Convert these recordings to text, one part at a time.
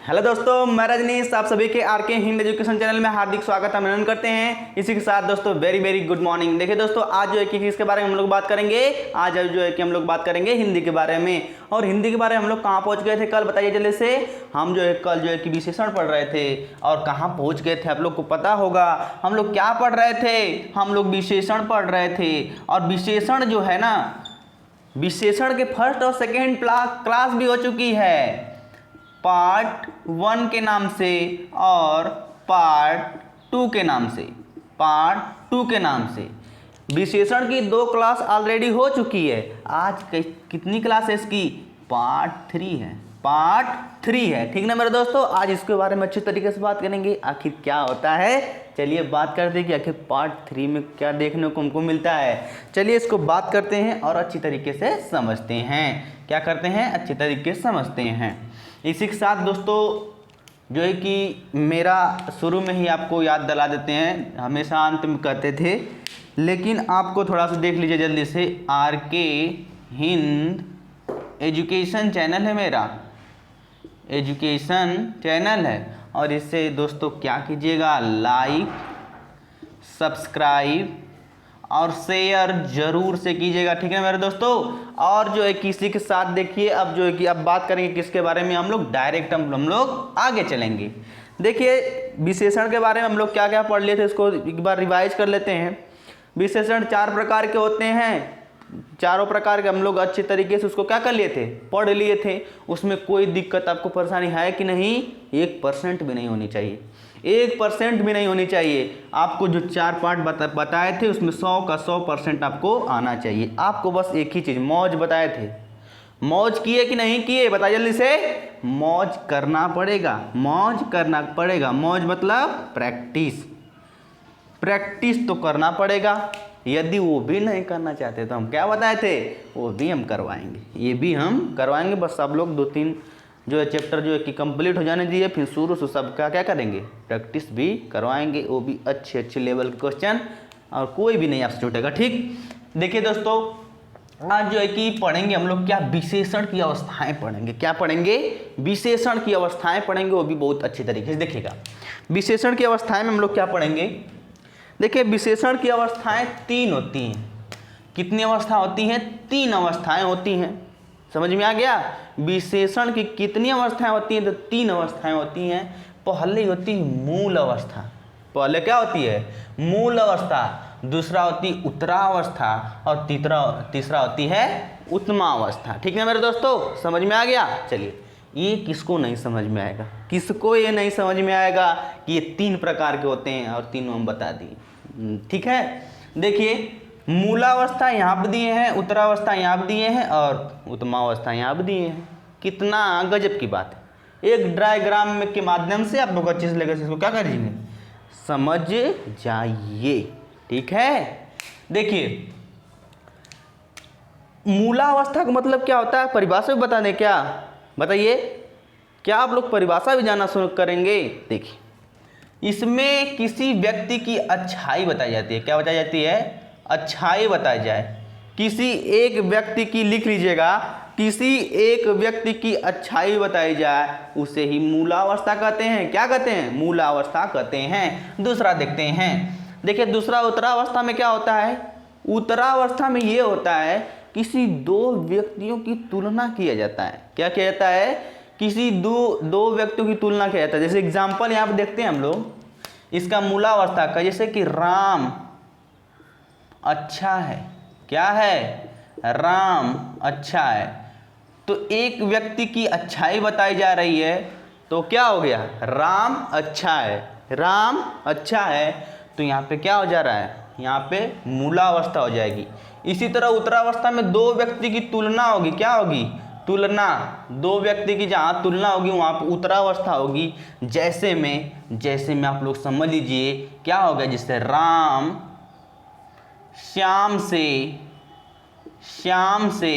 Hello दोस्तों, मैं रजनीश, आप सभी के आर के हिंद एजुकेशन चैनल में हार्दिक स्वागत अभिनंदन करते हैं। इसी के साथ दोस्तों वेरी वेरी गुड मॉर्निंग। देखिए दोस्तों, आज जो है कि किसके बारे में हम लोग बात करेंगे, आज जो है कि हम लोग बात करेंगे हिंदी के बारे में। और हिंदी के बारे में हम लोग कहाँ पहुँच गए थे कल, बताइए जल्दी से। हम जो है कल जो है कि विशेषण पढ़ रहे थे और कहाँ पहुँच गए थे आप लोग को पता होगा। हम लोग क्या पढ़ रहे थे, हम लोग विशेषण पढ़ रहे थे। और विशेषण जो है ना, विशेषण के फर्स्ट और सेकेंड क्लास भी हो चुकी है, पार्ट 1 के नाम से और पार्ट 2 के नाम से। पार्ट 2 के नाम से विशेषण की 2 क्लास ऑलरेडी हो चुकी है। आज कितनी क्लास है इसकी, पार्ट 3 है। पार्ट 3 है, ठीक ना मेरे दोस्तों। आज इसके बारे में अच्छी तरीके से बात करेंगे, आखिर क्या होता है। चलिए बात करते हैं कि आखिर पार्ट 3 में क्या देखने को हमको मिलता है। चलिए इसको बात करते हैं और अच्छी तरीके से समझते हैं। क्या करते हैं, अच्छी तरीके से समझते हैं। इसी के साथ दोस्तों जो है कि मेरा शुरू में ही आपको याद दिला देते हैं, हमेशा अंत में कहते थे, लेकिन आपको थोड़ा सा देख लीजिए जल्दी से। आर के हिंद एजुकेशन चैनल है, मेरा एजुकेशन चैनल है। और इससे दोस्तों क्या कीजिएगा, लाइक, सब्सक्राइब और शेयर जरूर से कीजिएगा, ठीक है मेरे दोस्तों। और जो है किसी के साथ देखिए, अब जो है कि अब बात करेंगे किसके बारे में, हम लोग डायरेक्ट हम लोग आगे चलेंगे। देखिए विशेषण के बारे में हम लोग क्या क्या पढ़ लिए थे, इसको एक बार रिवाइज कर लेते हैं। विशेषण 4 प्रकार के होते हैं, चारों प्रकार के हम लोग अच्छे तरीके से उसको क्या कर लिए थे, पढ़ लिए थे। उसमें कोई दिक्कत आपको परेशानी है कि नहीं, 1% भी नहीं होनी चाहिए, 1% भी नहीं होनी चाहिए। आपको जो 4 पार्ट बताए थे उसमें 100 का 100% आपको आना चाहिए। आपको बस एक ही चीज़, मौज बताए थे। मौज किए कि नहीं किए, बताइए जल्दी से। मौज करना पड़ेगा, मौज करना पड़ेगा। मौज मतलब प्रैक्टिस, प्रैक्टिस तो करना पड़ेगा। यदि वो भी नहीं करना चाहते तो हम क्या बताए थे, वो भी हम करवाएंगे, ये भी हम करवाएंगे। बस सब लोग 2-3 जो है चैप्टर जो है कि कंप्लीट हो जाने दीजिए, फिर शुरू से सबका क्या करेंगे, प्रैक्टिस भी करवाएंगे, वो भी अच्छे अच्छे लेवल के क्वेश्चन, और कोई भी नहीं आपसे छूटेगा, ठीक। देखिए दोस्तों, आज जो है कि पढ़ेंगे हम लोग क्या, विशेषण की अवस्थाएं पढ़ेंगे। क्या पढ़ेंगे, विशेषण की अवस्थाएं पढ़ेंगे, वो भी बहुत अच्छी तरीके से देखिएगा। विशेषण की अवस्थाएं में हम लोग क्या पढ़ेंगे, देखिए विशेषण की अवस्थाएं 3 होती हैं। कितनी अवस्था होती हैं, 3 अवस्थाएं होती हैं। समझ में आ गया, विशेषण की कितनी अवस्थाएं होती हैं, तो 3 अवस्थाएं होती हैं। पहले होती है मूल अवस्था, पहले क्या होती है, मूल अवस्था। दूसरा होती उत्तरावस्था और तीसरा होती है उत्तमावस्था, ठीक है मेरे दोस्तों, समझ में आ गया। चलिए, ये किसको नहीं समझ में आएगा, किसको ये नहीं समझ में आएगा कि ये 3 प्रकार के होते हैं, और तीनों हम बता दिए, ठीक है। देखिए मूलावस्था यहाँ पर दिए हैं, उत्तरावस्था यहाँ पर दिए हैं, और उत्तमावस्था यहाँ पर दिए हैं। कितना गजब की बात है। एक डायग्राम में के माध्यम से आप लोग अच्छे से लेकर इसको क्या करेंगे, समझ जाइए, ठीक है। देखिए मूलावस्था का मतलब क्या होता है, परिभाषा भी बता दें क्या, बताइए। क्या आप लोग परिभाषा भी जानना शुरू करेंगे। देखिए इसमें किसी व्यक्ति की अच्छाई बताई जाती है। क्या बताई जाती है, अच्छाई बताई जाए। किसी एक व्यक्ति की, लिख लीजिएगा, किसी एक व्यक्ति की अच्छाई बताई जाए, उसे ही मूलावस्था कहते हैं। क्या कहते हैं, मूलावस्था कहते हैं। दूसरा देखते हैं। देखिए दूसरा उत्तरावस्था में क्या होता है, उत्तरावस्था में ये होता है किसी 2 व्यक्तियों की तुलना किया जाता है। क्या किया जाता है, किसी दो व्यक्तियों की तुलना किया जाता है। जैसे एग्जाम्पल यहाँ पे देखते हैं हम लोग इसका मूलावस्था का, जैसे कि राम अच्छा है। क्या है, राम अच्छा है। तो एक व्यक्ति की अच्छाई बताई जा रही है, तो क्या हो गया, राम अच्छा है, राम अच्छा है। तो यहाँ पे क्या हो जा रहा है, यहाँ पे मूलावस्था हो जाएगी। इसी तरह उत्तरावस्था में 2 व्यक्ति की तुलना होगी। क्या होगी, तुलना। 2 व्यक्ति की जहाँ तुलना होगी वहाँ पर उत्तरावस्था होगी। जैसे में आप लोग समझ लीजिए क्या होगा, जैसे राम श्याम से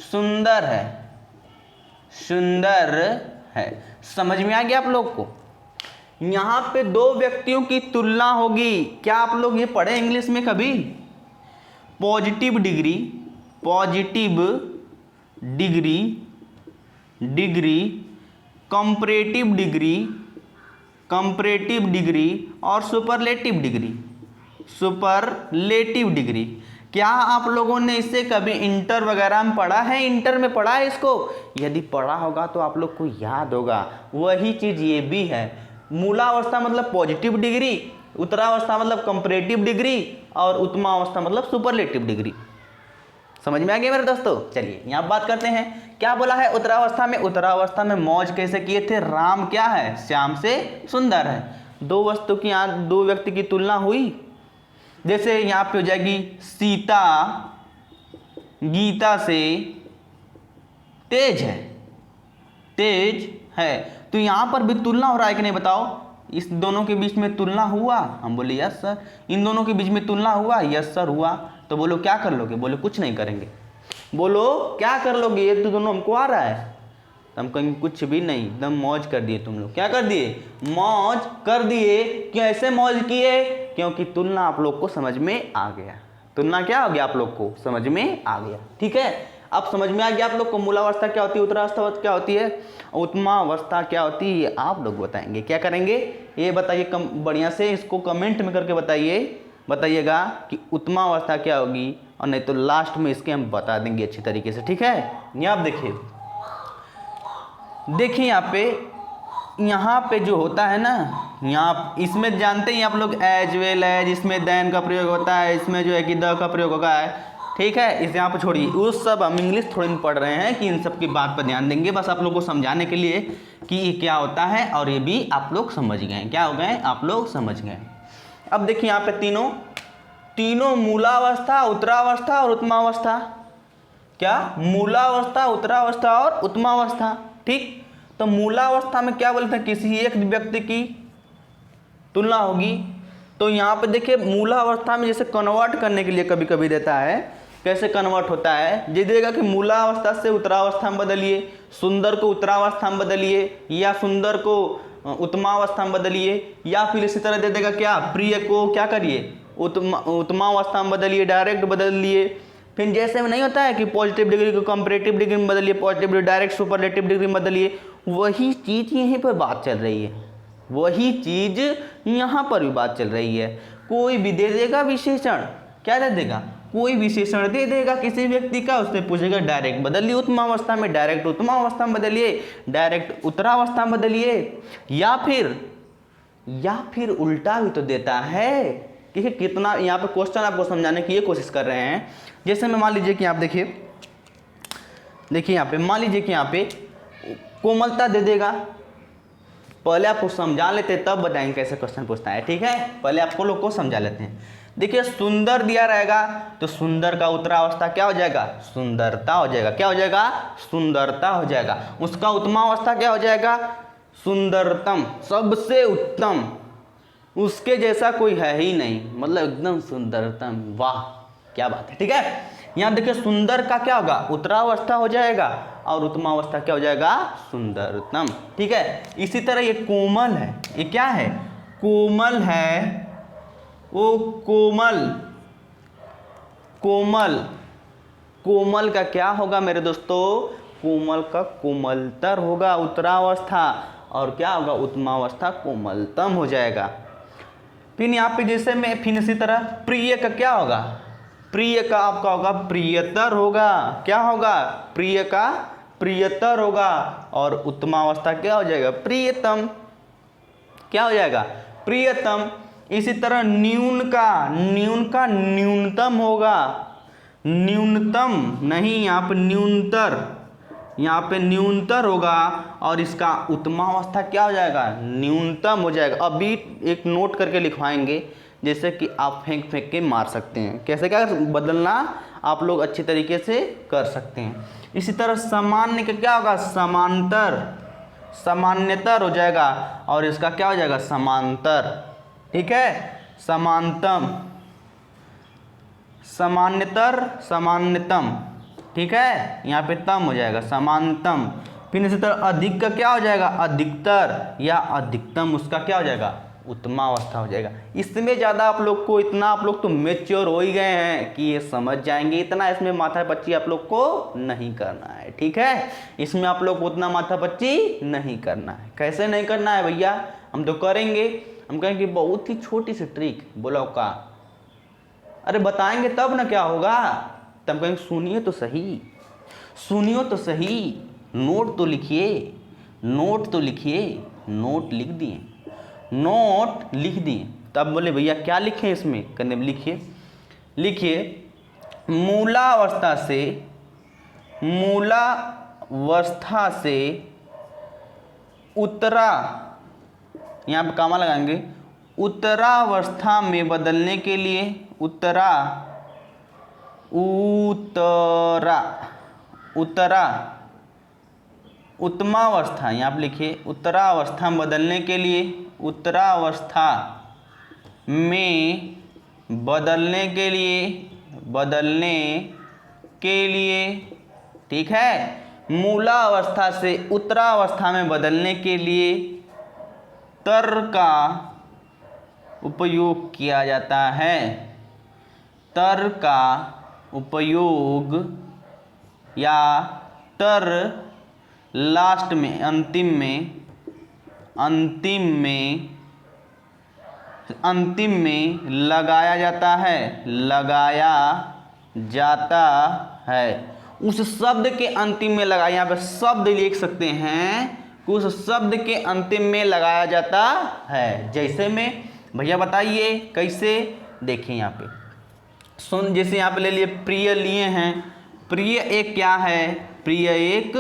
सुंदर है, सुंदर है। समझ में आ गया आप लोग को। यहाँ पे 2 व्यक्तियों की तुलना होगी। क्या आप लोग ये पढ़े इंग्लिश में कभी, positive degree, positive degree, degree comparative degree, comparative degree और सुपरलेटिव डिग्री, सुपरलेटिव डिग्री। क्या आप लोगों ने इससे कभी इंटर वगैरह में पढ़ा है? इंटर में पढ़ा है इसको? यदि पढ़ा होगा तो आप लोग को याद होगा। वही चीज ये भी है। मूलावस्था मतलब पॉजिटिव डिग्री, उत्तरावस्था मतलब कंपैरेटिव डिग्री और उत्तमावस्था मतलब सुपरलेटिव डिग्री। समझ में आ गया मेरे दोस्तों? चलिए यहाँ बात करते हैं। क्या बोला है उत्तरावस्था में? उत्तरावस्था में मौज कैसे किए थे? राम क्या है? श्याम से सुंदर है। दो वस्तु की यहाँ दो व्यक्ति की तुलना हुई। जैसे यहाँ पे हो जाएगी सीता गीता से तेज है, तेज है। तो यहाँ पर भी तुलना हो रहा है कि नहीं बताओ? इस दोनों के बीच में तुलना हुआ? हम बोले यस सर। इन दोनों के बीच में तुलना हुआ? यस सर हुआ। तो बोलो क्या कर लोगे? बोलो कुछ नहीं करेंगे। बोलो क्या कर लोगे? ये तो दोनों हमको आ रहा है। तो हम कहेंगे कुछ भी नहीं, एकदम मौज कर दिए तुम लोग। क्या कर दिए? मौज कर दिए। कैसे मौज किए? क्योंकि तुलना आप लोग को समझ में आ गया। तुलना क्या हो गया? आप लोग को समझ में आ गया। ठीक है, अब समझ में आ गया आप लोग को मूलावस्था क्या होती है, उत्तरावस्था क्या होती है, उत्तमावस्था क्या होती है, ये आप लोग बताएंगे। क्या करेंगे ये बताइए, बढ़िया से इसको कमेंट में करके बताइएगा कि उत्तमावस्था क्या होगी, और नहीं तो लास्ट में इसके हम बता देंगे अच्छी तरीके से। ठीक है, यहाँ आप देखिए यहाँ पे जो होता है ना, यहाँ इसमें जानते ही आप लोग एज वेल एज, इसमें देन का प्रयोग होता है, इसमें जो है कि द का प्रयोग होगा है। ठीक है, इस यहाँ पर छोड़िए, उस सब हम इंग्लिश थोड़ी में पढ़ रहे हैं कि इन सब की बात पर ध्यान देंगे, बस आप लोग को समझाने के लिए कि ये क्या होता है, और ये भी आप लोग समझ गए। क्या हो गए? आप लोग समझ गए। अब देखिए यहाँ पे तीनों मूलावस्था, उत्तरावस्था और उत्तमावस्था। क्या? मूलावस्था, उत्तरावस्था और उत्तमावस्था। ठीक, तो मूलावस्था में क्या बोलते हैं? किसी एक व्यक्ति की तुलना होगी। तो यहाँ पे देखिए मूलावस्था में जैसे कन्वर्ट करने के लिए कभी कभी देता है। कैसे कन्वर्ट होता है? ये देगा कि मूलावस्था से उत्तरावस्था में बदलिए, सुंदर को उत्तरावस्था में बदलिए, या सुंदर को उत्तमावस्था में बदलिए, या फिर इसी तरह दे देगा क्या, प्रिय को क्या करिए, उत्तमावस्था में बदलिए, डायरेक्ट बदल लिए। फिर जैसे में नहीं होता है कि पॉजिटिव डिग्री को कंपैरेटिव डिग्री में बदलिए, positive degree direct superlative degree में बदलिए। वही चीज़ यहीं पर बात चल रही है, वही चीज़ यहाँ पर भी बात चल रही है। कोई भी दे देगा विशेषण, क्या दे देगा? कोई विशेषण दे देगा किसी व्यक्ति का, उससे पूछेगा डायरेक्ट बदलिए उत्तमावस्था में, डायरेक्ट उत्तमावस्था में बदलिए, डायरेक्ट उत्तरावस्था में बदलिए, या फिर उल्टा भी तो देता है। ठीक है, कितना यहाँ पे क्वेश्चन आपको समझाने की ये कोशिश कर रहे हैं। जैसे में मान लीजिए कि आप देखिए यहाँ पे मान लीजिए कि यहाँ पे कोमलता दे देगा। पहले आपको समझा लेते हैं तब बताएंगे कैसे क्वेश्चन पूछता है। ठीक है, पहले आपको लोग को समझा लेते हैं। देखिए सुंदर दिया रहेगा तो सुंदर का उत्तरावस्था क्या हो जाएगा? सुंदरता हो जाएगा। क्या हो जाएगा? सुंदरता हो जाएगा। उसका उत्तमावस्था क्या हो जाएगा? सुंदरतम, सबसे उत्तम, उसके जैसा कोई है ही नहीं, मतलब एकदम सुंदरतम। वाह क्या बात है। ठीक है, यहाँ देखिए सुंदर का क्या होगा? उत्तरावस्था हो जाएगा, और उत्तमावस्था क्या हो जाएगा? सुंदरतम। ठीक है, इसी तरह ये कोमल है, ये क्या है? कोमल है, वो कोमल का क्या होगा मेरे दोस्तों? कोमल का कोमलतर होगा उत्तरावस्था, और क्या होगा? उत्तमावस्था कोमलतम हो जाएगा। फिर यहाँ पे जैसे में फिर इसी तरह प्रिय का क्या होगा? प्रिय का आपका होगा प्रियतर होगा। क्या होगा? प्रिय का प्रियतर होगा, और उत्तमावस्था क्या हो जाएगा? प्रियतम। क्या हो जाएगा? प्रियतम। इसी तरह न्यून का न्यूनतम होगा। न्यूनतम नहीं, यहाँ पे न्यूनतर होगा, और इसका उत्तमावस्था क्या हो जाएगा? न्यूनतम हो जाएगा। अभी एक नोट करके लिखवाएंगे, जैसे कि आप फेंक के मार सकते हैं। कैसे क्या बदलना आप लोग अच्छी तरीके से कर सकते हैं। इसी तरह सामान्य का क्या होगा? सामान्यतर हो जाएगा, और इसका क्या हो जाएगा? समांतर। ठीक है, सामान्यतम। ठीक है, यहाँ पे तम हो जाएगा, समानतम। फिर इसी तरह अधिक का क्या हो जाएगा? अधिकतर, या अधिकतम, उसका क्या हो जाएगा? उत्तमावस्था हो जाएगा। इसमें ज़्यादा आप लोग को इतना, आप लोग तो मेच्योर हो ही गए हैं कि ये समझ जाएंगे, इतना इसमें माथापच्ची आप लोग को नहीं करना है, ठीक है। इसमें आप लोग को उतना माथापच्ची नहीं करना है। कैसे नहीं करना है भैया, हम तो करेंगे। हम कहेंगे बहुत ही छोटी सी ट्रिक, बोलो का, अरे बताएंगे तब ना क्या होगा। तब कहेंगे सुनिए तो सही, सुनियो तो सही, नोट तो लिखिए, नोट तो लिखिए। नोट लिख दिए, नोट लिख दिए। तब बोले भैया क्या लिखें इसमें, कहने लिखिए, लिखिए मूलावस्था से, मूलावस्था से उत्तरा, यहाँ पे कामा लगाएंगे, उत्तरावस्था में बदलने के लिए, उत्तरा, उत्तरा, उत्तरा, उत्तमावस्था, यहाँ पे लिखिए उत्तरावस्था में बदलने के लिए, उत्तरावस्था में बदलने के लिए, बदलने के लिए, ठीक है। मूलावस्था से उत्तरावस्था में बदलने के लिए तर का उपयोग किया जाता है। तर का उपयोग, या तर लास्ट में, अंतिम में, अंतिम में, अंतिम में लगाया जाता है, लगाया जाता है। उस शब्द के अंतिम में लगाया, यहाँ पे शब्द लिख सकते हैं कि उस शब्द के अंतिम में लगाया जाता है। जैसे में भैया बताइए कैसे, देखिए यहाँ पे सुन, जैसे यहाँ पे ले लिए प्रिय लिए हैं, प्रिय एक क्या है, प्रिय एक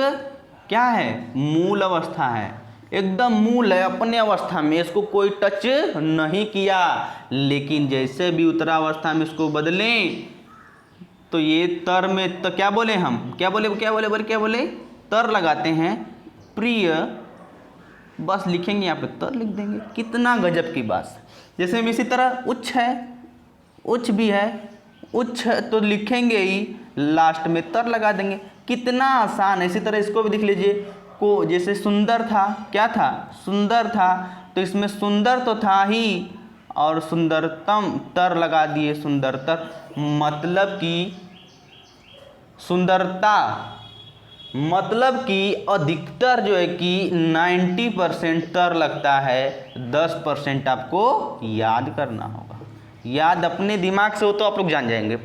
क्या है, मूल अवस्था है, एकदम मूल है अपने अवस्था में, इसको कोई टच नहीं किया। लेकिन जैसे भी उत्तरावस्था में इसको बदलें तो ये तर में, तो क्या बोले हम, क्या बोले, क्या बोले, क्या बोले, तर लगाते हैं, प्रिय, बस लिखेंगे यहाँ पे तर लिख देंगे। कितना गजब की बात। जैसे में इसी तरह उच्च है, उच्च भी है, उच्च तो लिखेंगे ही, लास्ट में तर लगा देंगे। कितना आसान है। इसी तरह इसको भी देख लीजिए, को जैसे सुंदर था, क्या था, सुंदर था, तो इसमें सुंदर तो था ही और सुंदरतम तर लगा दिए, सुंदरतर, मतलब कि सुंदरता, मतलब कि अधिकतर जो है कि 90% तर लगता है, 10% आपको याद करना होगा। याद अपने दिमाग से हो तो आप लोग जान जाएंगे।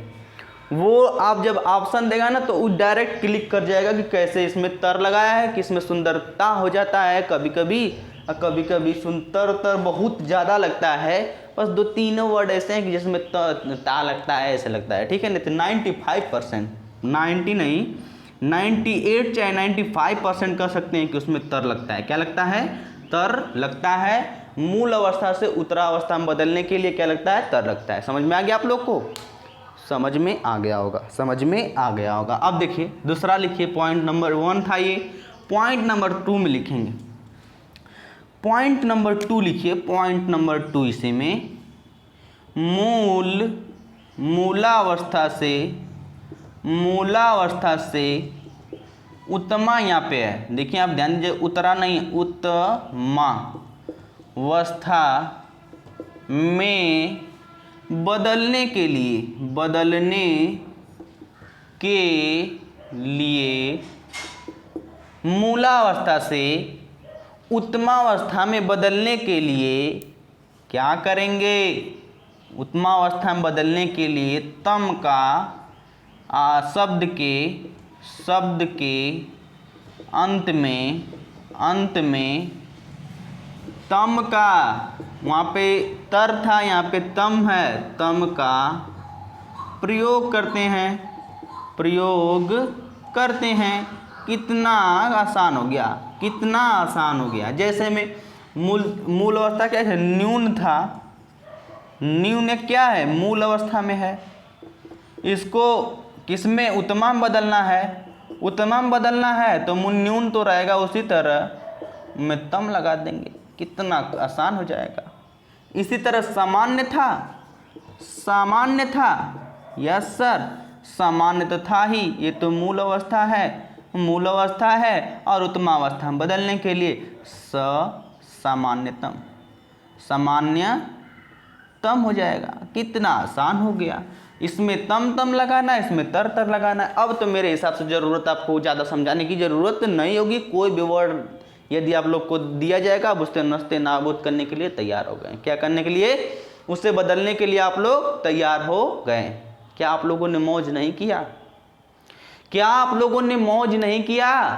वो आप जब ऑप्शन देगा ना तो वो डायरेक्ट क्लिक कर जाएगा कि कैसे इसमें तर लगाया है, किसमें सुंदरता हो जाता है कभी कभी, और कभी कभी सुंदर तर बहुत ज़्यादा लगता है। बस 2-3 वर्ड ऐसे हैं कि जिसमें ता लगता है, ऐसे लगता है, ठीक है। नहीं तो 95%, 90 नहीं 98 चाहे 95% कह सकते हैं कि उसमें तर लगता है। क्या लगता है, तर लगता है। मूल अवस्था से उत्तरावस्था में बदलने के लिए क्या लगता है, तर लगता है। समझ में आ गया आप लोग को, समझ में आ गया होगा, समझ में आ गया होगा। अब देखिए दूसरा लिखिए, पॉइंट नंबर 1 था ये, पॉइंट नंबर 2 में लिखेंगे। पॉइंट नंबर 2 लिखिए, पॉइंट नंबर 2 इसी में मूलावस्था से, मूलावस्था से उत्तमा, यहाँ पे है देखिए आप ध्यान दीजिए, उत्तरा नहीं, उत्तमावस्था में बदलने के लिए, बदलने के लिए, मूलावस्था से उत्तमावस्था में बदलने के लिए क्या करेंगे, उत्तमावस्था में बदलने के लिए तम का शब्द के अंत में तम का, वहाँ पे तर था, यहाँ पे तम है, तम का प्रयोग करते हैं, प्रयोग करते हैं। कितना आसान हो गया, कितना आसान हो गया। जैसे में मूल अवस्था क्या है, न्यून था, न्यून क्या है, मूल अवस्था में है, इसको किसमें, उत्तमा में बदलना है, उत्तमा में बदलना है तो न्यून तो रहेगा, उसी तरह में तम लगा देंगे, कितना आसान हो जाएगा। इसी तरह सामान्य था, सामान्य था, यस सर, सामान्य तो था ही, ये तो मूल अवस्था है, मूल अवस्था है, और उत्तमावस्था में बदलने के लिए सामान्यतम, सामान्यतम हो जाएगा। कितना आसान हो गया, इसमें तम लगाना, इसमें तर लगाना। अब तो मेरे हिसाब से ज़रूरत आपको ज़्यादा समझाने की ज़रूरत नहीं होगी। कोई भी वर्ड यदि आप लोग को दिया जाएगा, आप उससे नस्ते नाबूद करने के लिए तैयार हो गए। क्या करने के लिए? उसे बदलने के लिए आप लोग तैयार हो गए। क्या आप लोगों ने मौज नहीं किया? क्या आप लोगों ने मौज नहीं किया?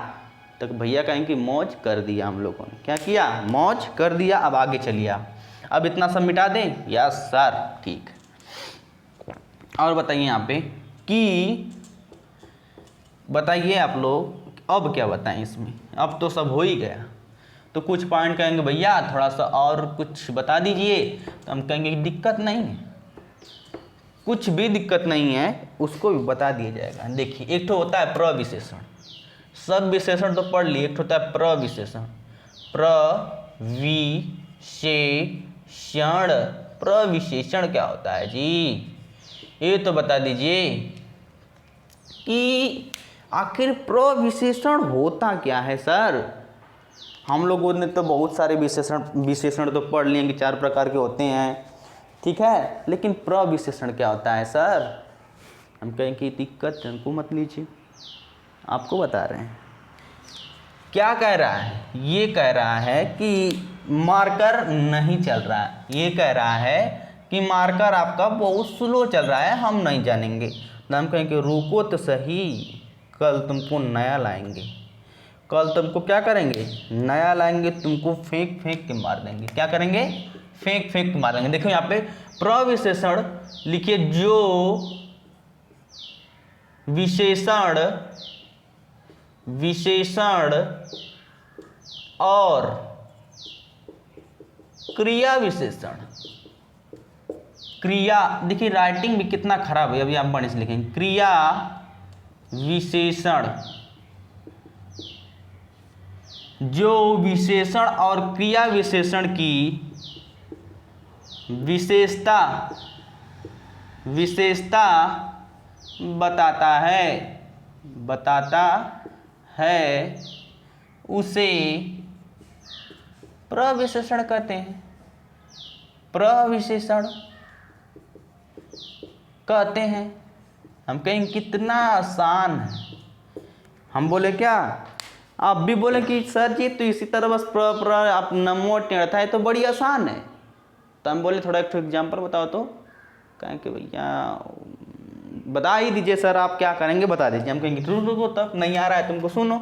तो भैया कहें कि मौज कर दिया हम लोगों ने। क्या किया? मौज कर दिया। अब आगे चलिए आप। अब इतना सब मिटा दें? यस सर, ठीक। और बताइए यहाँ पे कि बताइए आप लोग अब क्या बताएं इसमें। अब तो सब हो ही गया, तो कुछ पॉइंट कहेंगे भैया थोड़ा सा और कुछ बता दीजिए, तो हम कहेंगे कि दिक्कत नहीं है, कुछ भी दिक्कत नहीं है, उसको भी बता दिया जाएगा। देखिए, एक तो होता है प्रविशेषण। सब विशेषण तो पढ़ लिए, एक होता है प्रविशेषण। प्रविशेषण, प्रविशेषण क्या होता है जी? ये तो बता दीजिए कि आखिर प्रविशेषण होता क्या है सर? हम लोगों ने तो बहुत सारे विशेषण तो पढ़ लिए कि 4 प्रकार के होते हैं, ठीक है, लेकिन प्रविशेषण क्या होता है सर? हम कहें कि दिक्कत हमको मत लीजिए, आपको बता रहे हैं। क्या कह रहा है? ये कह रहा है कि मार्कर नहीं चल रहा है। ये कह रहा है कि मार्कर आपका बहुत स्लो चल रहा है, हम नहीं जानेंगे। तो हम कहेंगे रुको तो सही, कल तुमको नया लाएंगे। कल तुमको क्या करेंगे? नया लाएंगे, तुमको फेंक के मार देंगे। क्या करेंगे? फेंक के मार देंगे। देखो यहाँ पे प्रविशेषण लिखिए, जो विशेषण और क्रिया विशेषण। क्रिया, देखिए राइटिंग भी कितना खराब है, अभी आप बढ़िया से लिखेंगे। क्रिया विशेषण, जो विशेषण और क्रिया विशेषण की विशेषता बताता है, उसे प्रविशेषण कहते हैं। प्रविशेषण कहते हैं। हम कहेंगे कितना आसान है। हम बोले क्या? आप भी बोले कि सर जी तो इसी तरह बस आप नमो टेढ़ता है तो बड़ी आसान है। तो हम बोले थोड़ा एक एग्जाम्पल बताओ। तो कहें कि भैया बता ही दीजिए सर, आप क्या करेंगे बता दीजिए। हम कहेंगे रुको तब नहीं आ रहा है तुमको, सुनो।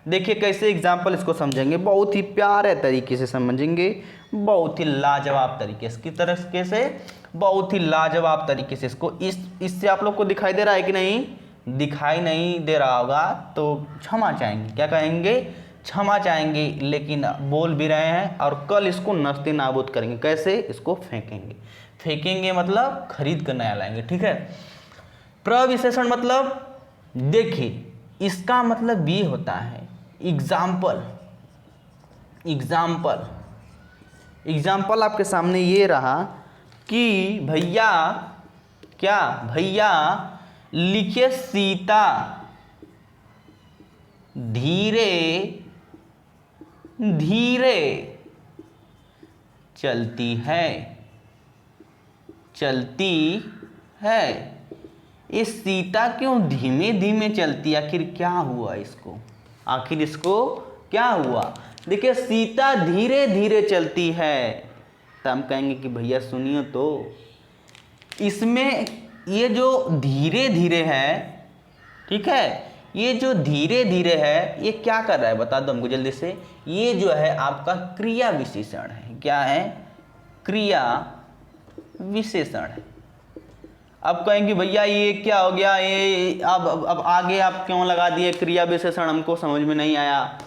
देखिए कैसे एग्जाम्पल इसको समझेंगे, बहुत ही प्यारे तरीके से समझेंगे, बहुत ही लाजवाब तरीके से। किस तरीके से? बहुत ही लाजवाब तरीके से। इसको इससे आप लोग को दिखाई दे रहा है कि नहीं? दिखाई नहीं दे रहा होगा तो क्षमा चाहेंगे। क्या कहेंगे? क्षमा चाहेंगे। लेकिन बोल भी रहे हैं, और कल इसको नस्ते नाबूद करेंगे। कैसे? इसको फेंकेंगे मतलब खरीद कर नया लाएंगे, ठीक है। प्रविशेषण मतलब देखिए, इसका मतलब ये होता है एग्जाम्पल आपके सामने ये रहा कि भैया क्या? भैया लिखिए सीता धीरे धीरे चलती है। ये सीता क्यों धीमे धीमे चलती है? आखिर क्या हुआ इसको? आखिर इसको क्या हुआ? देखिए, सीता धीरे धीरे चलती है, तो हम कहेंगे कि भैया सुनिए तो, इसमें ये जो धीरे धीरे है, ठीक है, ये जो धीरे धीरे है ये क्या कर रहा है बता दो हमको जल्दी से। ये जो है आपका क्रिया विशेषण है। क्या है? क्रिया विशेषण है। अब कहेंगे भैया ये क्या हो गया, ये अब आगे आप क्यों लगा दिए क्रिया विशेषण? हमको समझ में नहीं आया।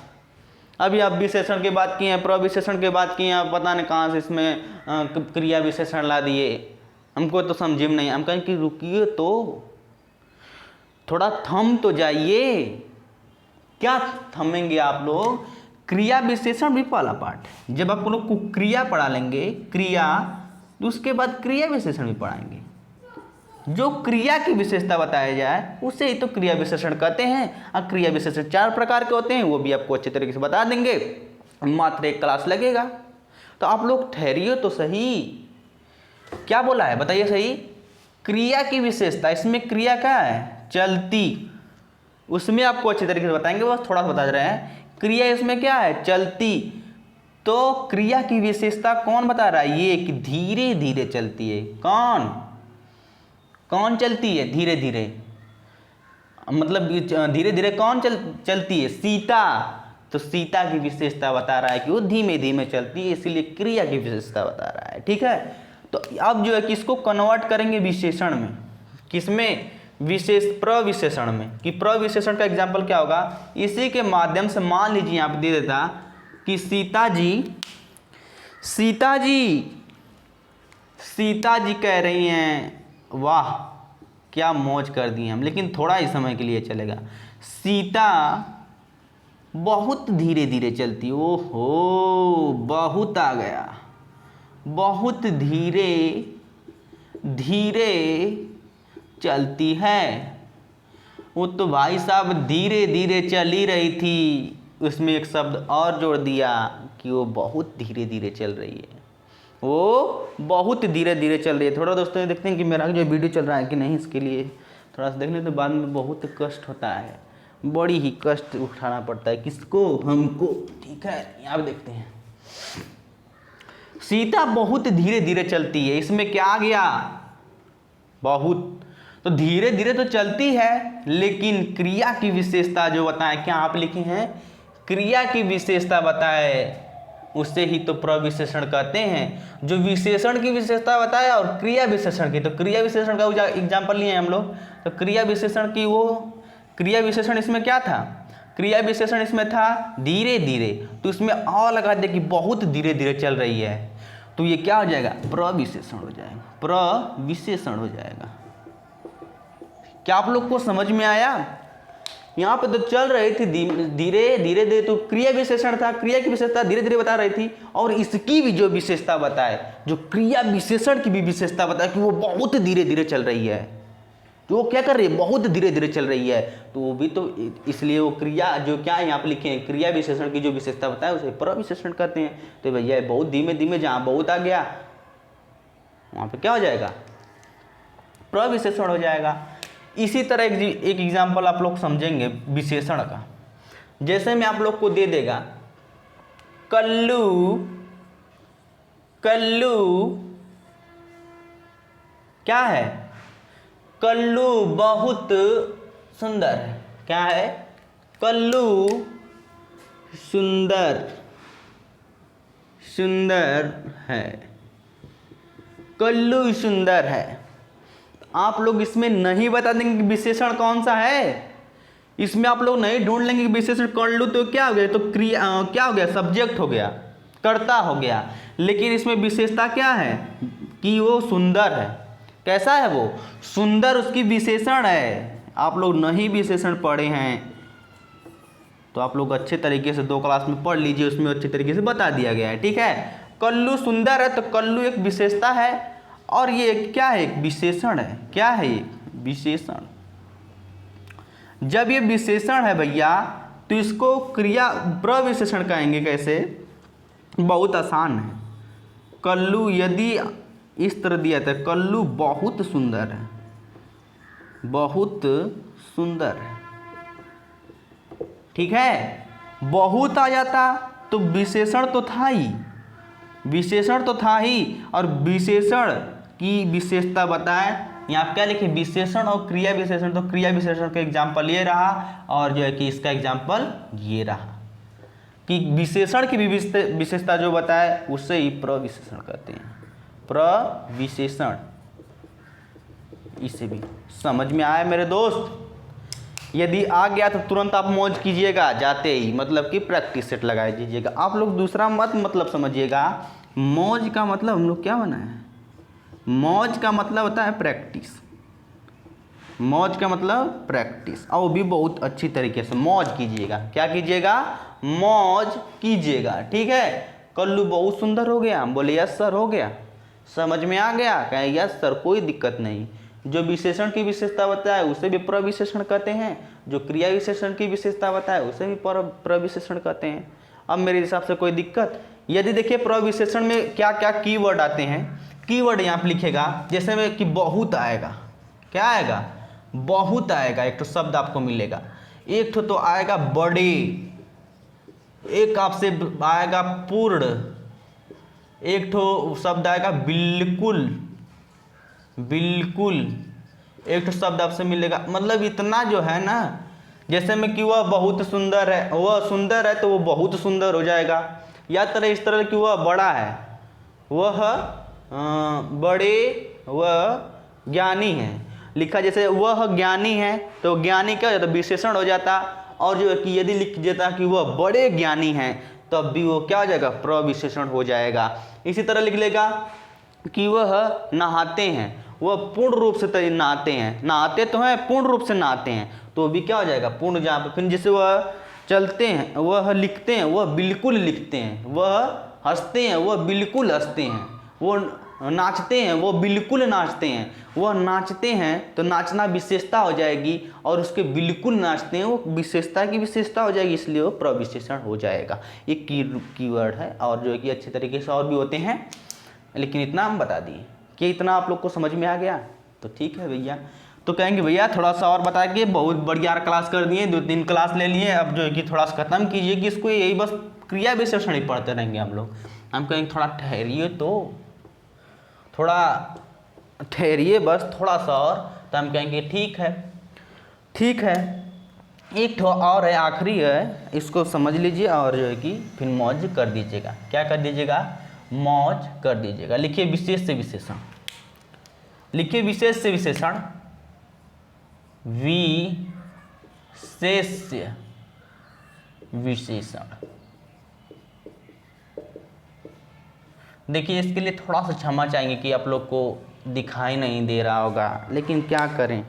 अभी आप विशेषण की बात किए हैं, प्रविशेषण की बात किए हैं, आप पता नहीं कहाँ से इसमें क्रिया विशेषण ला दिए, हमको तो समझ में नहीं। हम कहें कि रुकिए तो, थोड़ा थम तो जाइए। क्या थमेंगे आप लोग? क्रिया विशेषण भी पहला पार्ट है। जब आप लोग को क्रिया पढ़ा लेंगे, क्रिया, तो उसके बाद क्रिया विशेषण भी पढ़ाएंगे। जो क्रिया की विशेषता बताया जाए उसे ही तो क्रिया विशेषण कहते हैं। और क्रिया विशेषण 4 प्रकार के होते हैं, वो भी आपको अच्छे तरीके से बता देंगे, मात्र 1 क्लास लगेगा। तो आप लोग ठहरिए तो सही, क्या बोला है बताइए सही। क्रिया की विशेषता, इसमें क्रिया क्या है, चलती, उसमें आपको अच्छे तरीके से बताएंगे, बस थोड़ा सा बता रहे हैं। क्रिया इसमें क्या है, चलती। तो क्रिया की विशेषता कौन बता रहा है, ये कि धीरे धीरे चलती है। कौन कौन चलती है धीरे धीरे, मतलब धीरे धीरे कौन चलती है, सीता। तो सीता की विशेषता बता रहा है कि वो धीमे धीमे चलती है, इसीलिए क्रिया की विशेषता बता रहा है। ठीक है, तो अब जो है कि इसको कन्वर्ट करेंगे विशेषण में, किसमें, प्रविशेषण में। कि प्रविशेषण का एग्जाम्पल क्या होगा, इसी के माध्यम से मान लीजिए यहाँ पे दे देता कि सीता जी कह रही हैं, वाह क्या मौज कर दी हम, लेकिन थोड़ा ही समय के लिए चलेगा। सीता बहुत धीरे धीरे चलती, ओहो बहुत आ गया, बहुत धीरे धीरे चलती है। वो तो भाई साहब धीरे धीरे चल ही रही थी, उसमें एक शब्द और जोड़ दिया कि वो बहुत धीरे धीरे चल रही है, वो बहुत धीरे धीरे चल रही है। थोड़ा दोस्तों देखते हैं कि मेरा जो वीडियो चल रहा है कि नहीं, इसके लिए थोड़ा सा देखने तो बाद में बहुत कष्ट होता है, बड़ी ही कष्ट उठाना पड़ता है, किसको, हमको। ठीक है, यहाँ पे देखते हैं, सीता बहुत धीरे धीरे चलती है, इसमें क्या आ गया, बहुत। तो धीरे धीरे तो चलती है, लेकिन क्रिया की विशेषता जो बताए, क्या आप लिखे हैं, क्रिया की विशेषता बताए, उससे ही तो प्रविशेषण कहते हैं। जो विशेषण की विशेषता बताया और क्रिया विशेषण की, तो क्रिया विशेषण का एग्जाम्पल लिए हम लोग। तो क्रिया विशेषण की, वो क्रिया विशेषण इसमें क्या था, क्रिया विशेषण इसमें था धीरे धीरे, तो इसमें और लगा दे कि बहुत धीरे धीरे चल रही है, तो ये क्या हो जाएगा, प्रविशेषण हो जाएगा, प्रविशेषण हो जाएगा। क्या आप लोग को समझ में आया। यहाँ पे तो चल रही थी धीरे धीरे, तो क्रिया विशेषण था, क्रिया की विशेषता धीरे धीरे बता रही थी, और इसकी भी जो विशेषता बताए, जो क्रिया विशेषण की भी विशेषता बताए कि वो बहुत धीरे धीरे चल रही है, तो वो क्या कर रही है, बहुत धीरे धीरे चल रही है, तो वो भी तो इसलिए वो क्रिया जो क्या है यहाँ पे लिखे हैं, क्रिया विशेषण की जो विशेषता बताए उसे प्रविशेषण कहते हैं। तो भैया बहुत धीमे धीमे, जहाँ बहुत आ गया वहाँ पे क्या हो जाएगा, प्रविशेषण हो जाएगा। इसी तरह एक एग्जाम्पल आप लोग समझेंगे विशेषण का, जैसे मैं आप लोग को दे देगा, कल्लू क्या है, कल्लू बहुत सुंदर है, क्या है, कल्लू सुंदर है, कल्लू सुंदर है। आप लोग इसमें नहीं बता देंगे कि विशेषण कौन सा है, इसमें आप लोग नहीं ढूंढ लेंगे कि विशेषण कल्लू तो क्या हो गया, तो क्रिया क्या हो गया, सब्जेक्ट हो गया, कर्ता हो गया, लेकिन इसमें विशेषता क्या है कि वो सुंदर है। कैसा है वो, सुंदर उसकी विशेषण है। आप लोग नहीं विशेषण पढ़े हैं तो आप लोग अच्छे तरीके से 2 क्लास में पढ़ लीजिए, उसमें अच्छे तरीके से बता दिया गया है। ठीक है, कल्लू सुंदर है, तो कल्लू एक विशेषता है और ये क्या है, एक विशेषण है। क्या है ये, विशेषण। जब ये विशेषण है भैया तो इसको क्रिया प्रविशेषण कहेंगे। कैसे, बहुत आसान है। कल्लू यदि इस तरह दिया था, कल्लू बहुत सुंदर है, बहुत सुंदर है, ठीक है, बहुत आ जाता तो विशेषण तो था ही, विशेषण तो था ही, और विशेषण की विशेषता बताएं। यहाँ क्या लिखे, विशेषण और क्रिया विशेषण, तो क्रिया विशेषण का एग्जाम्पल ये रहा और जो है कि इसका एग्जाम्पल ये रहा कि विशेषण की विशेषता जो बताए उससे ही प्रविशेषण कहते हैं, प्रविशेषण। इसे भी समझ में आया मेरे दोस्त। यदि आ गया तो तुरंत आप मौज कीजिएगा जाते ही, मतलब कि प्रैक्टिस सेट लगा दीजिएगा। आप लोग दूसरा मतलब समझिएगा, मौज का मतलब हम लोग क्या बनाए हैं, मौज का मतलब होता है प्रैक्टिस, मौज का मतलब प्रैक्टिस, और वो भी बहुत अच्छी तरीके से मौज कीजिएगा। क्या कीजिएगा, मौज कीजिएगा। ठीक है, कल्लू बहुत सुंदर हो गया, बोले यस सर हो गया, समझ में आ गया, कहें यस सर कोई दिक्कत नहीं। जो विशेषण की विशेषता बताए उसे भी प्रविशेषण कहते हैं, जो क्रिया विशेषण की विशेषता बताए उसे भी प्रविशेषण कहते हैं। अब मेरे हिसाब से कोई दिक्कत, यदि देखिए प्रविशेषण में क्या क्या कीवर्ड आते हैं, कीवर्ड यहाँ पे लिखेगा, जैसे में कि बहुत आएगा, क्या आएगा, बहुत आएगा, एक तो शब्द आपको मिलेगा, एक तो आएगा बड़े, एक आपसे आएगा पूर्ण, एक तो शब्द आएगा बिल्कुल, बिल्कुल, एक तो शब्द आपसे मिलेगा, मतलब इतना जो है ना, जैसे में कि वह बहुत सुंदर है, वह सुंदर है तो वो बहुत सुंदर हो जाएगा, या तरह इस तरह कि वह बड़ा है, वह बड़े, वह ज्ञानी है, लिखा जैसे वह ज्ञानी है तो ज्ञानी क्या हो जाता, विशेषण हो जाता, और जो है कि यदि लिख देता कि वह बड़े ज्ञानी हैं तब भी वो क्या हो जाएगा, प्रविशेषण हो जाएगा। इसी तरह लिख लेगा कि वह नहाते हैं, वह पूर्ण रूप से नहाते हैं, नहाते तो हैं पूर्ण रूप से नहाते हैं, तो भी क्या हो जाएगा, पूर्ण। जहाँ पर फिर जैसे वह चलते हैं, वह लिखते हैं, वह बिल्कुल लिखते हैं, वह हंसते हैं, वह बिल्कुल हंसते हैं, वो नाचते हैं, वो बिल्कुल नाचते हैं, वह नाचते हैं तो नाचना विशेषता हो जाएगी, और उसके बिल्कुल नाचते हैं वो विशेषता की विशेषता हो जाएगी, इसलिए वो प्रविशेषण हो जाएगा। ये कीवर्ड है, और जो है कि अच्छे तरीके से और भी होते हैं, लेकिन इतना हम बता दिए कि इतना आप लोग को समझ में आ गया तो ठीक है भैया। तो कहेंगे भैया थोड़ा सा और बता के, बहुत बढ़िया क्लास कर दिए, 2-3 क्लास ले लिए, अब जो है कि थोड़ा सा खत्म कीजिए कि इसको यही बस क्रिया विशेषण ही पढ़ते रहेंगे हम लोग। हम कहेंगे थोड़ा ठहरिए, तो थोड़ा ठहरिए बस थोड़ा सा और, तो हम कहेंगे ठीक है, ठीक है। एक ठो और है, आखिरी है, इसको समझ लीजिए और जो है कि फिर मौज कर दीजिएगा। क्या कर दीजिएगा, मौज कर दीजिएगा। लिखिए विशेष से विशेषण, लिखिए विशेष से विशेषण, विशेष्य विशेषण। देखिए इसके लिए थोड़ा सा क्षमा चाहेंगे कि आप लोग को दिखाई नहीं दे रहा होगा, लेकिन क्या करें,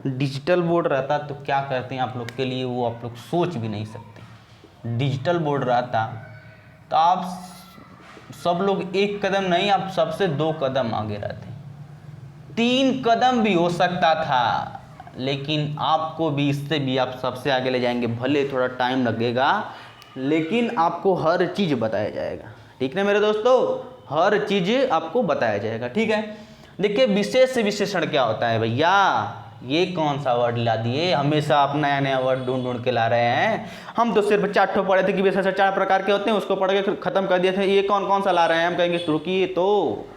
डिजिटल बोर्ड रहता तो क्या करते हैं आप लोग के लिए, वो आप लोग सोच भी नहीं सकते। डिजिटल बोर्ड रहता तो आप सब लोग एक कदम नहीं, आप सबसे 2 कदम आगे रहते, 3 कदम भी हो सकता था, लेकिन आपको भी इससे भी आप सबसे आगे ले जाएंगे। भले थोड़ा टाइम लगेगा, लेकिन आपको हर चीज़ बताया जाएगा, ठीक है मेरे दोस्तों, हर चीज़ आपको बताया जाएगा, ठीक है। देखिए विशेष से विशेषण क्या होता है भैया, ये कौन सा वर्ड ला दिए, हमेशा आप नया नया वर्ड ढूंढ ढूंढ के ला रहे हैं। हम तो सिर्फ 4 ठो पढ़े थे कि विशेषण 4 प्रकार के होते हैं, उसको पढ़ के खत्म कर दिए थे, ये कौन कौन सा ला रहे हैं। हम कहेंगे रुकिए तो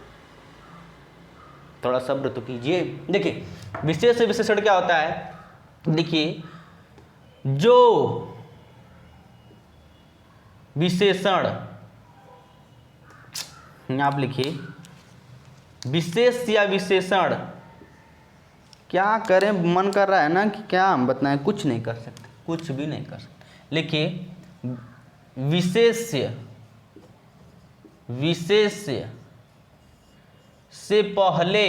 थोड़ा सब्र तो कीजिए। देखिए विशेष से विशेषण क्या होता है, देखिए जो विशेषण, आप लिखिए विशेष या विशेषण, क्या करें, मन कर रहा है ना कि क्या हम बताएं, कुछ नहीं कर सकते, कुछ भी नहीं कर सकते। लिखिए विशेष्य, विशेष्य से पहले,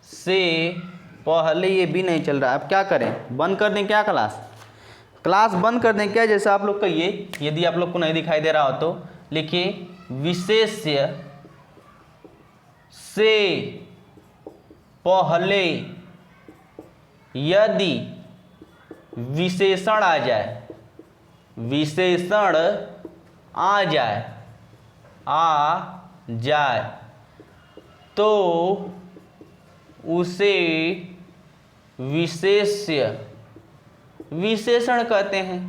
से पहले, ये भी नहीं चल रहा है, अब क्या करें, बंद कर दें क्या क्लास, क्लास बंद कर दें क्या, जैसे आप लोग कहिए, यदि आप लोग को नहीं दिखाई दे रहा हो तो लिखिए विशेष्य से पहले यदि विशेषण आ जाए, विशेषण आ जाए, आ जाए तो उसे विशेष्य विशेषण कहते हैं,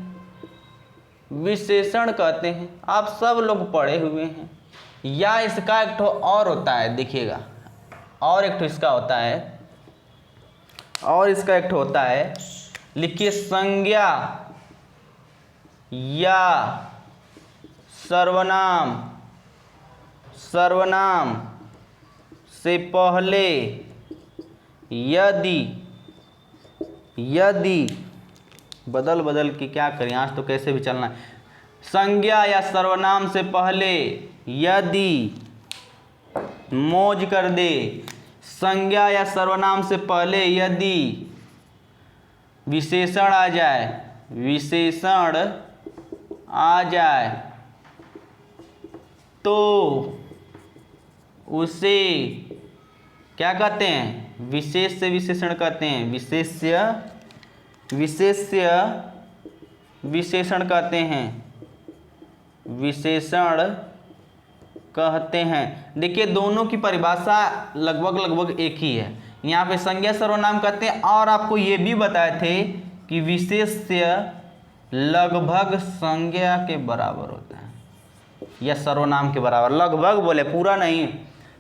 विशेषण कहते हैं। आप सब लोग पढ़े हुए हैं। या इसका एक ठो और होता है, देखिएगा, और एक ठो इसका होता है, और इसका एक ठो होता है, लिखिए संज्ञा या सर्वनाम, सर्वनाम से पहले यदि, यदि बदल बदल के क्या करें, आज तो कैसे भी चलना है, संज्ञा या सर्वनाम से पहले यदि, मौज कर दे, संज्ञा या सर्वनाम से पहले यदि विशेषण आ जाए, विशेषण आ जाए तो उसे क्या कहते हैं, विशेष से विशेषण कहते हैं, विशेष्य, विशेष्य विशेषण कहते हैं। विशेषण कहते हैं। देखिए दोनों की परिभाषा लगभग एक ही है। यहाँ पे संज्ञा सर्वनाम कहते हैं और आपको ये भी बताए थे कि विशेष्य लगभग संज्ञा के बराबर होता है या सर्वनाम के बराबर, लगभग बोले पूरा नहीं,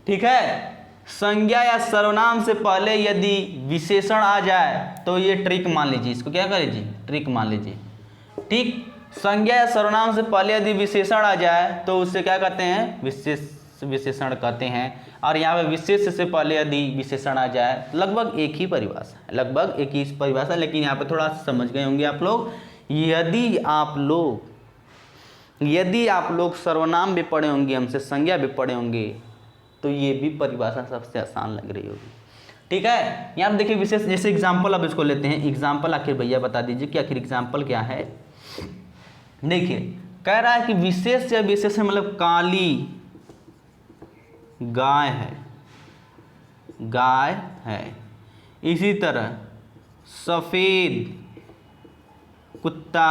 ठीक है। संज्ञा या सर्वनाम से पहले यदि विशेषण आ जाए तो ये ट्रिक मान लीजिए, इसको क्या कर लीजिए, ट्रिक मान लीजिए, ठीक। संज्ञा या सर्वनाम से पहले यदि विशेषण आ जाए तो उससे क्या कहते हैं, विशेषण कहते हैं। और यहाँ पे विशेष से पहले यदि विशेषण आ जाए, लगभग एक ही परिभाषा है, लगभग एक ही परिभाषा, लेकिन यहाँ पे थोड़ा समझ गए होंगे आप लोग। यदि आप लोग सर्वनाम भी पढ़े होंगे हमसे, संज्ञा भी पढ़े होंगे, तो ये भी परिभाषा सबसे आसान लग रही होगी, ठीक है। यहाँ पे देखिए विशेष, जैसे एग्जाम्पल अब इसको लेते हैं। एग्जाम्पल आखिर भैया बता दीजिए कि आखिर एग्जाम्पल क्या है। देखिए कह रहा है कि विशेष या विशेष मतलब काली गाय है, इसी तरह सफेद कुत्ता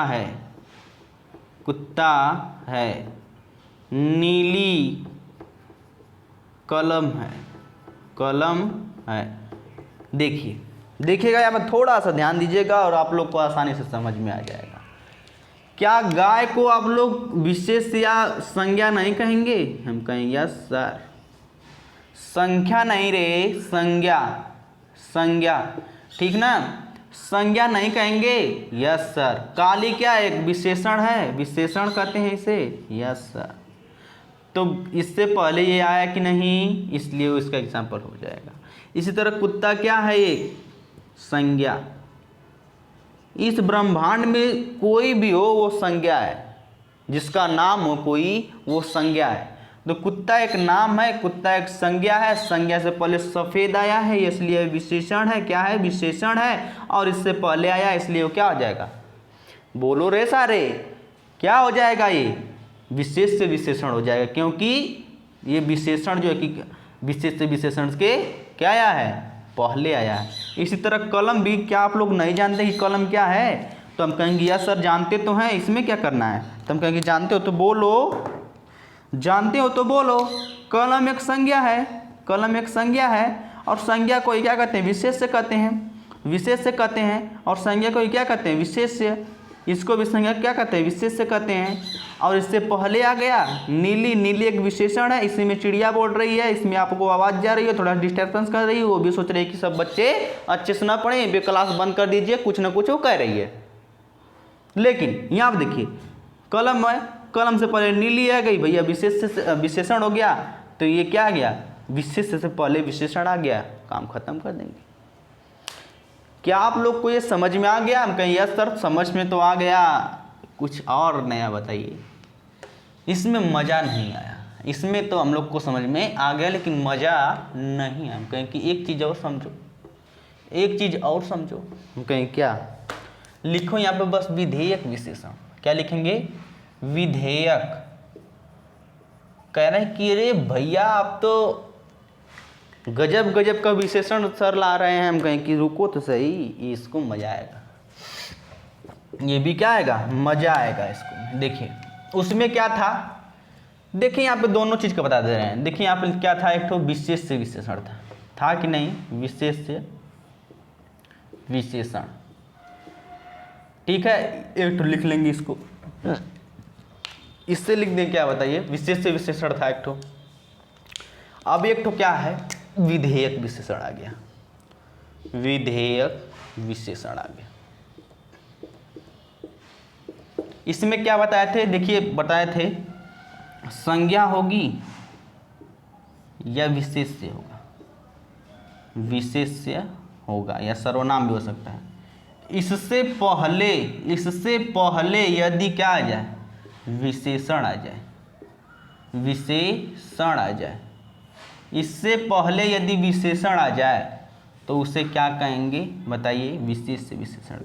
है, नीली कलम है। देखिएगा यहाँ पर थोड़ा सा ध्यान दीजिएगा और आप लोग को आसानी से समझ में आ जाएगा। क्या गाय को आप लोग विशेष या संज्ञा नहीं कहेंगे? हम कहेंगे यस सर। संख्या नहीं रे, संज्ञा, ठीक ना, संज्ञा नहीं कहेंगे, यस सर। काली क्या एक विशेषण है, विशेषण कहते हैं इसे, यस सर। तो इससे पहले ये आया कि नहीं, इसलिए इसका एग्जाम्पल हो जाएगा। इसी तरह कुत्ता क्या है, एक संज्ञा। इस ब्रह्मांड में कोई भी हो वो संज्ञा है, जिसका नाम हो कोई वो संज्ञा है। तो कुत्ता एक नाम है, कुत्ता एक संज्ञा है। संज्ञा से पहले सफ़ेद आया है इसलिए विशेषण है, क्या है, विशेषण है। और इससे पहले आया इसलिए वो क्या हो जाएगा, बोलो रे सारे, क्या हो जाएगा, ये विशेष से विशेषण हो जाएगा, क्योंकि ये विशेषण जो है कि विशेष से विशेषण के क्या आया है, पहले आया है। इसी तरह कलम भी, क्या आप लोग नहीं जानते कि कलम क्या है? तो हम कहेंगे या सर जानते तो हैं, इसमें क्या करना है। तो हम कहेंगे जानते हो तो बोलो, जानते हो तो बोलो। कलम एक संज्ञा है, कलम एक संज्ञा है। और संज्ञा को क्या कहते हैं, विशेष से कहते हैं, विशेष से कहते हैं। और संज्ञा को क्या कहते हैं, विशेष से। इसको भी संज्ञा क्या कहते हैं, विशेष से कहते हैं। और इससे पहले आ गया नीली, नीली एक विशेषण है, इसी में चिड़िया बोल रही है, इसमें आपको आवाज़ जा रही है, थोड़ा डिस्टर्बेंस कर रही है, वो भी सोच रही है कि सब बच्चे अच्छे से ना पढ़ें, बे क्लास बंद कर दीजिए, कुछ ना कुछ वो कह रही है। लेकिन यहाँ पर देखिए कलम है, कलम से पहले नीली आ गई भैया, विशेष से विशेषण हो गया, तो ये क्या आ गया, विशेष से पहले विशेषण आ गया, काम खत्म कर देंगे। क्या आप लोग को ये समझ में आ गया? हम कहें यस सर समझ में तो आ गया, कुछ और नया बताइए। इसमें मज़ा नहीं आया, इसमें तो हम लोग को समझ में आ गया लेकिन मज़ा नहीं आया। हम कहें कि एक चीज़ और समझो, एक चीज़ और समझो। हम कहें क्या, लिखो यहाँ पे बस विधेयक विशेषण। क्या लिखेंगे, विधेयक। कह रहे हैं कि अरे भैया आप तो गजब गजब का विशेषण सर ला रहे हैं। हम कहें कि रुको तो सही, इसको मजा आएगा, ये भी क्या आएगा, मजा आएगा इसको। देखिए उसमें क्या था, देखिए यहाँ पे दोनों चीज़ का बता दे रहे हैं। देखिए यहाँ पे क्या था, एक तो विशेष से विशेषण था कि नहीं, विशेष से विशेषण, ठीक है। एक तो लिख लेंगे इसको, इससे लिख दें, क्या बताइए, विशेष से विशेषण था एक तो। अब एक तो क्या है, विधेयक विशेषण आ गया, विधेयक विशेषण आ गया। इसमें क्या बताए थे, देखिए बताए थे संज्ञा होगी या विशेष से होगा, विशेष से होगा या सर्वनाम भी हो सकता है। इससे पहले यदि क्या आ जाए, विशेषण आ जाए, विशेषण आ जाए, इससे पहले यदि विशेषण आ जाए तो उसे क्या कहेंगे बताइए, विशेष से विशेषण,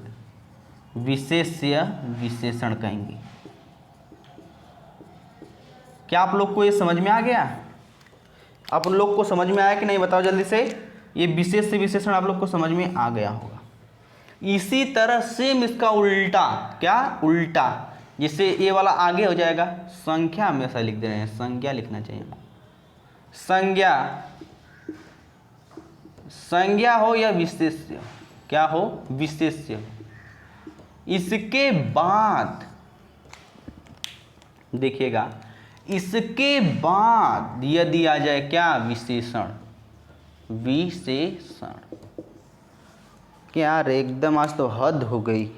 विशेष से विशेषण कहेंगे। क्या आप लोग को ये समझ में आ गया? आप लोग को समझ में आया कि नहीं, बताओ जल्दी से। ये विशेष से विशेषण आप लोग को समझ में आ गया होगा। इसी तरह सेम इसका उल्टा, क्या उल्टा, जिससे ये वाला आगे हो जाएगा। संख्या हमेशा लिख दे रहे हैं, संज्ञा लिखना चाहिए। संज्ञा, संज्ञा हो या विशेष्य, क्या हो, विशेष्य। इसके बाद देखिएगा, इसके बाद यदि आ जाए क्या, विशेषण। विशेषण क्या रे, एकदम आज तो हद हो गई,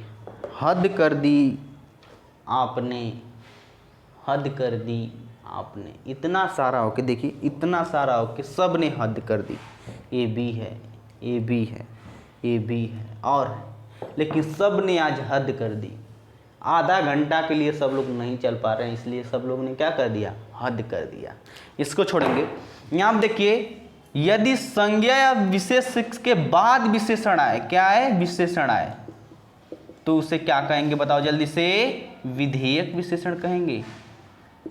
हद कर दी आपने, हद कर दी आपने। इतना सारा हो के देखिए, इतना सारा हो के सब ने हद कर दी। ए बी है, ए बी है, ए बी है और है, लेकिन सब ने आज हद कर दी। आधा घंटा के लिए सब लोग नहीं चल पा रहे हैं, इसलिए सब लोग ने क्या कर दिया, हद कर दिया। इसको छोड़ेंगे। यहाँ आप देखिए, यदि संज्ञा या विशेष के बाद विशेषण आए, क्या है, विशेषण आए, तो उसे क्या कहेंगे बताओ जल्दी से, विधेयक विशेषण कहेंगे।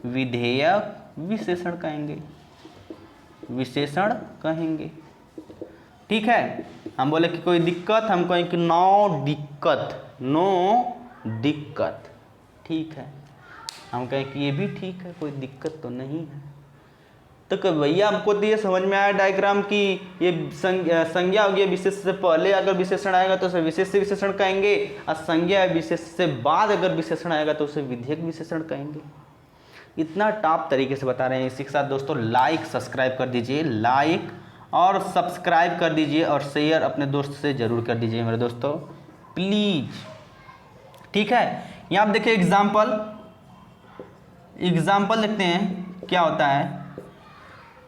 विधेयक विशेषण कहेंगे, विशेषण कहेंगे। ठीक है, हम बोले कि कोई दिक्कत, हम कहें कि नो दिक्कत, नो दिक्कत। ठीक है, हम कहें कि ये भी ठीक है, कोई दिक्कत तो नहीं है। तो भैया हमको तो ये समझ में आया डायग्राम की ये संज्ञा होगी, विशेष से पहले अगर विशेषण आएगा तो उसे विशेष से विशेषण कहेंगे, और संज्ञा विशेष से बाद अगर विशेषण आएगा तो उसे विधेयक विशेषण कहेंगे। इतना टॉप तरीके से बता रहे हैं। इसी के साथ दोस्तों लाइक सब्सक्राइब कर दीजिए, लाइक और सब्सक्राइब कर दीजिए और शेयर अपने दोस्त से ज़रूर कर दीजिए मेरे दोस्तों, प्लीज़। ठीक है, यहाँ आप देखिए एग्जाम्पल, एग्जाम्पल देखते हैं क्या होता है।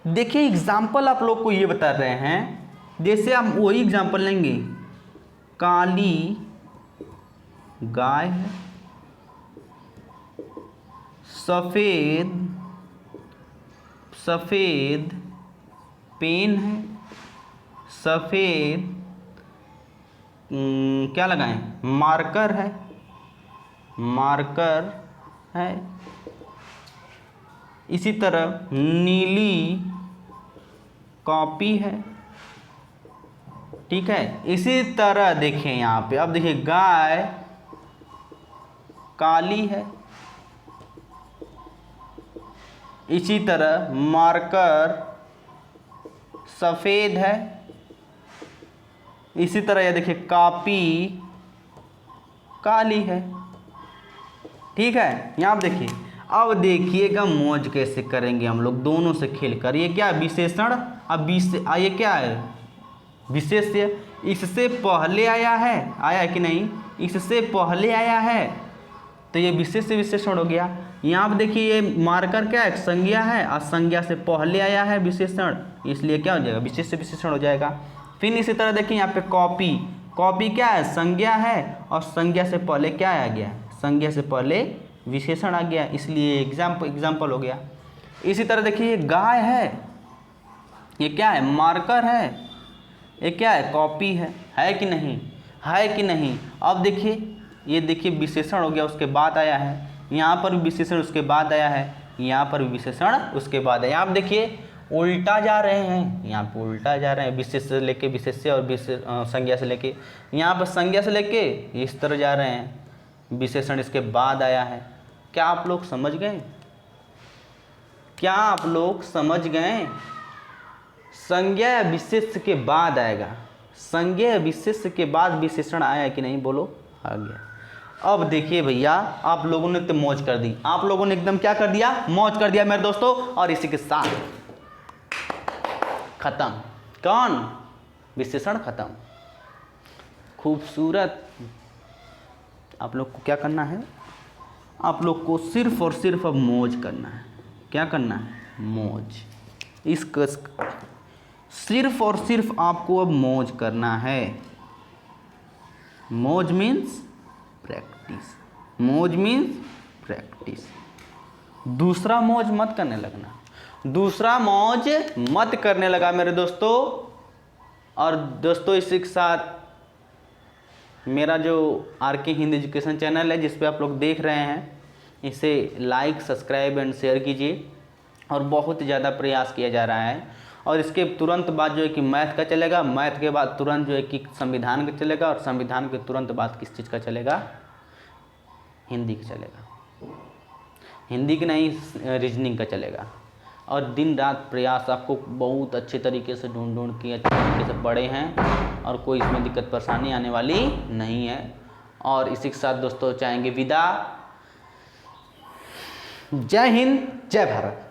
देखिए एग्जाम्पल आप लोग को ये बता रहे हैं, जैसे हम वही एग्जाम्पल लेंगे, काली गाय है, सफ़ेद सफ़ेद पेन है, सफ़ेद क्या लगाएं, मार्कर है, मार्कर है। इसी तरह नीली कॉपी है। ठीक है, इसी तरह देखिए यहाँ पे, अब देखिए गाय काली है, इसी तरह मार्कर सफ़ेद है, इसी तरह ये देखिए कॉपी काली है। ठीक है, यहाँ आप देखिए, अब देखिएगा मौज कैसे करेंगे हम लोग दोनों से खेल कर। ये क्या विशेषण, अब ये क्या है, विशेष्य। इससे पहले आया है, आया है कि नहीं, इससे पहले आया है तो ये विशेष से विशेषण हो गया। यहाँ पर देखिए ये मार्कर क्या है, संज्ञा है, और संज्ञा से पहले आया है विशेषण, इसलिए क्या हो जाएगा, विशेष से विशेषण हो जाएगा। फिर इसी तरह देखिए यहाँ पे कॉपी, कॉपी क्या है, संज्ञा है, और संज्ञा से पहले क्या आ गया, संज्ञा से पहले विशेषण आ गया, इसलिए एग्जाम्पल हो गया। इसी तरह देखिए ये गाय है, ये क्या है, मार्कर है, ये क्या है, कॉपी है कि नहीं, है कि नहीं। अब देखिए ये देखिए विशेषण हो गया, उसके बाद आया है, यहाँ पर भी विशेषण उसके बाद आया है, यहाँ पर भी विशेषण उसके बाद है। आप देखिए उल्टा जा रहे हैं, यहाँ पर उल्टा जा रहे हैं, विशेष से लेके विशेष्य और संज्ञा से लेके, यहाँ पर संज्ञा से लेके इस तरह जा रहे हैं, विशेषण इसके बाद आया है। क्या आप लोग समझ गए, क्या आप लोग समझ गए। संज्ञा या विशेष्य के बाद आएगा, संज्ञा या विशेष्य के बाद विशेषण आया कि नहीं, बोलो, आ गया। अब देखिए भैया आप लोगों ने तो मौज कर दी, आप लोगों ने एकदम क्या कर दिया, मौज कर दिया मेरे दोस्तों। और इसी के साथ खत्म, कौन, विशेषण खत्म। खूबसूरत। आप लोग को क्या करना है, आप लोग को सिर्फ और सिर्फ अब मौज करना है। क्या करना है, मौज। इसका सिर्फ और सिर्फ आपको अब मौज करना है। मौज मीन्स प्रैक्टिस, मौज मीन्स प्रैक्टिस। दूसरा मौज मत करने लगना, दूसरा मौज मत करने लगा मेरे दोस्तों। और दोस्तों इसी के साथ मेरा जो आरके हिंदी एजुकेशन चैनल है जिस पे आप लोग देख रहे हैं, इसे लाइक सब्सक्राइब एंड शेयर कीजिए। और बहुत ज़्यादा प्रयास किया जा रहा है, और इसके तुरंत बाद जो है कि मैथ का चलेगा, मैथ के बाद तुरंत जो है कि संविधान का चलेगा, और संविधान के तुरंत बाद किस चीज़ का चलेगा, हिंदी का चलेगा। हिंदी की नहीं, रीजनिंग का चलेगा। और दिन रात प्रयास, आपको बहुत अच्छे तरीके से ढूंढ ढूंढ के अच्छे तरीके से पढ़े हैं और कोई इसमें दिक्कत परेशानी आने वाली नहीं है। और इसी के साथ दोस्तों चाहेंगे विदा। जय हिंद, जय भारत।